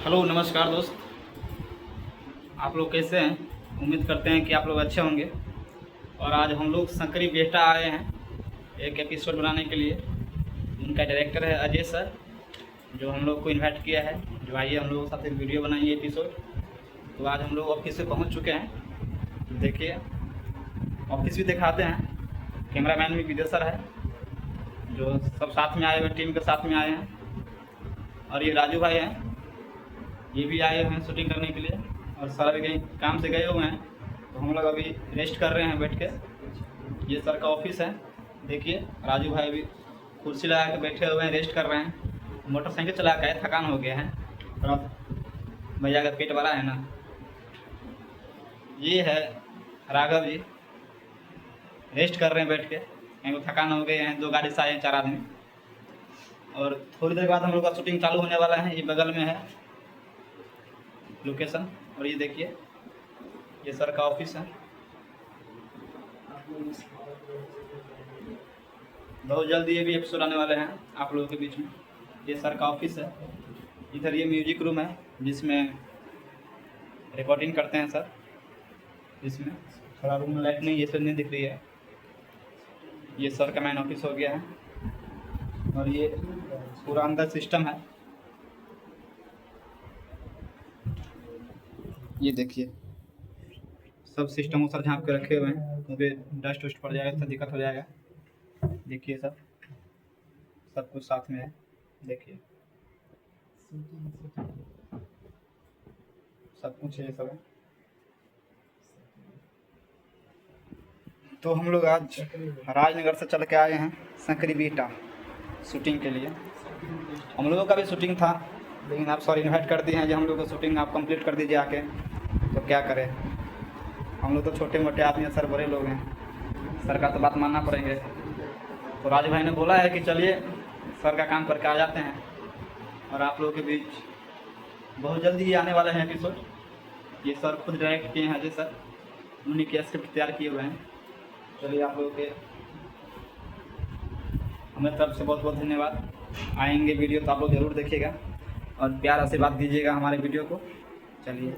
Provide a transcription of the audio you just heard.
Hello नमस्कार दोस्त, आप लोग कैसे हैं। उम्मीद करते हैं कि आप लोग अच्छे होंगे। और आज हम लोग संकरी बेटा आए हैं एक एपिसोड बनाने के लिए। उनका डायरेक्टर है अजय सर, जो हम लोग को इनवाइट किया है, जो आइए हम लोग साथ एक वीडियो बनाइए एपिसोड। तो आज हम लोग ऑफिस से पहुंच चुके हैं। तो देखिए ऑफिस भी दिखाते हैं। कैमरामैन भी विजय सर है, जो सब साथ में आए हुए टीम के साथ में आए हैं। और ये राजू भाई हैं, ये भी आए हुए हैं शूटिंग करने के लिए। और सर अभी कहीं काम से गए हुए हैं, तो हम लोग अभी रेस्ट कर रहे हैं बैठ के। ये सर का ऑफिस है। देखिए राजू भाई भी कुर्सी लगा के बैठे हुए हैं, रेस्ट कर रहे हैं। मोटरसाइकिल चला के थकान हो गया है, थोड़ा भैया का पेट बड़ा है ना। ये है राघव जी, रेस्ट कर रहे हैं बैठ के, कहीं थकान हो गए हैं। 2 गाड़ी से आए हैं 4 आदमी। और थोड़ी देर बाद हम लोग का शूटिंग चालू होने वाला है। ये बगल में है लोकेशन। और ये देखिए ये सर का ऑफिस है। बहुत जल्दी ये भी एपिसोड आने वाले हैं आप लोगों के बीच में। ये सर का ऑफिस है। इधर ये म्यूजिक रूम है, जिसमें रिकॉर्डिंग करते हैं सर। इसमें थोड़ा रूम में लाइट नहीं, ये सब नहीं दिख रही है। ये सर का मेन ऑफिस हो गया है। और ये पूरा अंदर सिस्टम है। ये देखिए सब सिस्टम वो सर झाँप के रखे हुए हैं, क्योंकि डस्ट वस्ट पड़ जाएगा तो दिक्कत हो जाएगा। देखिए सब कुछ साथ में है। देखिए सब कुछ है, सब है। तो हम लोग आज राजनगर से चल के आए हैं संकरी बेटा शूटिंग के लिए। हम लोगों का भी शूटिंग था, लेकिन आप सर इन्वाइट कर दिए हैं जो हम लोग को शूटिंग आप कंप्लीट कर दीजिए आके। तो क्या करें, हम लोग तो छोटे मोटे आदमी हैं, सर बड़े लोग हैं, सर का तो बात मानना पड़ेंगे। तो राजू भाई ने बोला है कि चलिए सर का काम करके आ जाते हैं। और आप लोगों के बीच बहुत जल्दी ही आने वाले हैं एपिसोड। ये सर खुद डायरेक्ट किए हैं, अजय सर, उन्हीं के स्क्रिप्ट तैयार किए हुए हैं। चलिए आप लोगों के हमें तरफ से बहुत बहुत धन्यवाद। आएंगे वीडियो तो आप लोग ज़रूर देखिएगा और प्यार आशीर्वाद दीजिएगा हमारे वीडियो को। चलिए।